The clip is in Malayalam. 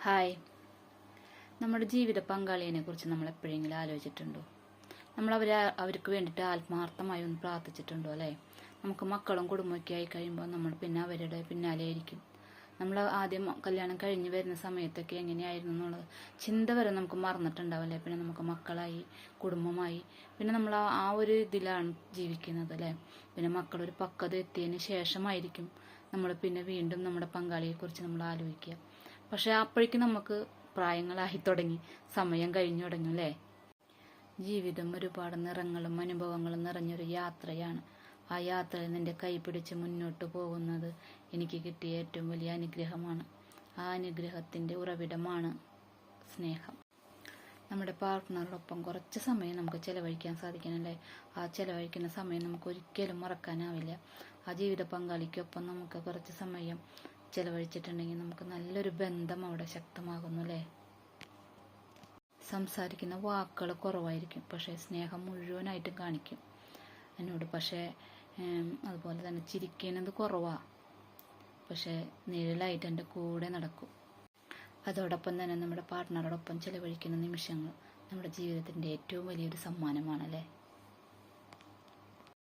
ഹായ്. നമ്മുടെ ജീവിത പങ്കാളിയെ കുറിച്ച് നമ്മൾ എപ്പോഴെങ്കിലും ആലോചിച്ചിട്ടുണ്ടോ? നമ്മൾ അവർക്ക് വേണ്ടിയിട്ട് ആത്മാർത്ഥമായി ഒന്ന് പ്രാർത്ഥിച്ചിട്ടുണ്ടോ അല്ലേ? നമുക്ക് മക്കളും കുടുംബമൊക്കെ ആയി കഴിയുമ്പോൾ നമ്മൾ പിന്നെ അവരുടെ പിന്നാലെ ആയിരിക്കും. നമ്മൾ ആദ്യം കല്യാണം കഴിഞ്ഞ് വരുന്ന സമയത്തൊക്കെ എങ്ങനെയായിരുന്നു എന്നുള്ളത് ചിന്ത വരെ നമുക്ക് മറന്നിട്ടുണ്ടാവില്ലേ. പിന്നെ നമുക്ക് മക്കളായി, കുടുംബമായി, പിന്നെ നമ്മൾ ആ ഒരു ഇതിലാണ് ജീവിക്കുന്നത് അല്ലേ. പിന്നെ മക്കളൊരു പക്വത എത്തിയതിന് ശേഷമായിരിക്കും നമ്മൾ പിന്നെ വീണ്ടും നമ്മുടെ പങ്കാളിയെക്കുറിച്ച് നമ്മൾ ആലോചിക്കുക. പക്ഷെ അപ്പോഴേക്കും നമുക്ക് പ്രായങ്ങളായി തുടങ്ങി, സമയം കഴിഞ്ഞു തുടങ്ങും അല്ലേ. ജീവിതം ഒരുപാട് നിറങ്ങളും അനുഭവങ്ങളും നിറഞ്ഞൊരു യാത്രയാണ്. ആ യാത്രയിൽ നിന്റെ കൈ പിടിച്ച് മുന്നോട്ട് പോകുന്നത് എനിക്ക് കിട്ടിയ ഏറ്റവും വലിയ അനുഗ്രഹമാണ്. ആ അനുഗ്രഹത്തിൻ്റെ ഉറവിടമാണ് സ്നേഹം. നമ്മുടെ പാർട്ട്ണറോടൊപ്പം കുറച്ച് സമയം നമുക്ക് ചിലവഴിക്കാൻ സാധിക്കണല്ലേ. ആ ചിലവഴിക്കുന്ന സമയം നമുക്ക് ഒരിക്കലും മറക്കാനാവില്ല. ആ ജീവിത പങ്കാളിക്കൊപ്പം നമുക്ക് കുറച്ച് സമയം ചിലവഴിച്ചിട്ടുണ്ടെങ്കിൽ നമുക്ക് നല്ലൊരു ബന്ധം അവിടെ ശക്തമാകുന്നു അല്ലേ. സംസാരിക്കുന്ന വാക്കുകൾ കുറവായിരിക്കും, പക്ഷേ സ്നേഹം മുഴുവനായിട്ടും കാണിക്കും എന്നോട്. പക്ഷേ അതുപോലെ തന്നെ ചിരിക്കുന്നത് കുറവാണ്, പക്ഷേ നിഴലായിട്ട് എൻ്റെ കൂടെ നടക്കും. അതോടൊപ്പം തന്നെ നമ്മുടെ പാർട്ട്ണറോടൊപ്പം ചിലവഴിക്കുന്ന നിമിഷങ്ങൾ നമ്മുടെ ജീവിതത്തിൻ്റെ ഏറ്റവും വലിയൊരു സമ്മാനമാണല്ലേ.